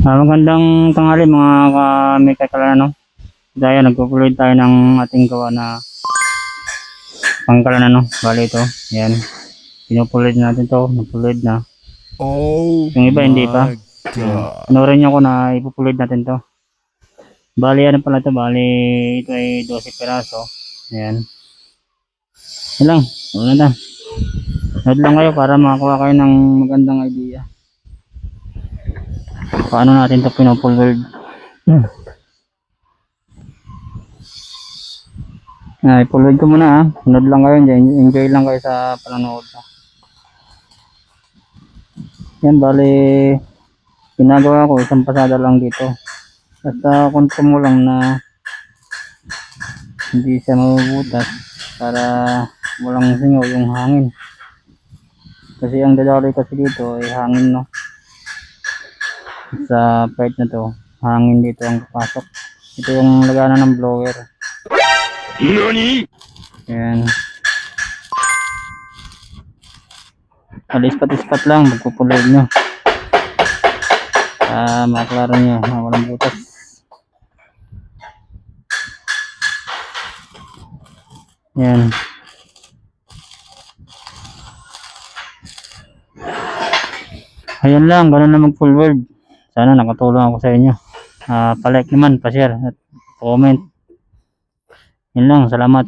Magandang tanghali mga may kakalano. Dahil nagpo-upload tayo ng ating gawa na pangkalan ano. Bali ito. Yan. Pinupulid natin to. Napulid na. Oh, yung iba hindi pa. God. Panorin nyo ko na ipupulid natin to. Bali ano pala to. Bali ito ay 12 piraso. Yan. Yan lang. Wala na. Nood lang kayo para makakuha kayo ng magandang idea. Paano natin to pinupulid. Ipulid ko muna ha. Nood lang kayo. Enjoy lang kayo sa panonood. Yan bali ginagawa ko isang pasada lang dito. Basta kontrol mo lang na hindi siya mabubutas para walang singaw yung hangin. Kasi ang dadaloy kasi dito ay hangin no. Sa part na to, hangin dito ang papasok. Ito yung laganan ng blower. NANI? Yan. Ispat-ispat lang magpupulid nyo. Maklaro nyo na walang butas. Yan. Ayan lang, ganun na mag-forward. Sana nakatulong ako sa inyo. Pa-like naman, pa-share at comment. Yan lang, salamat.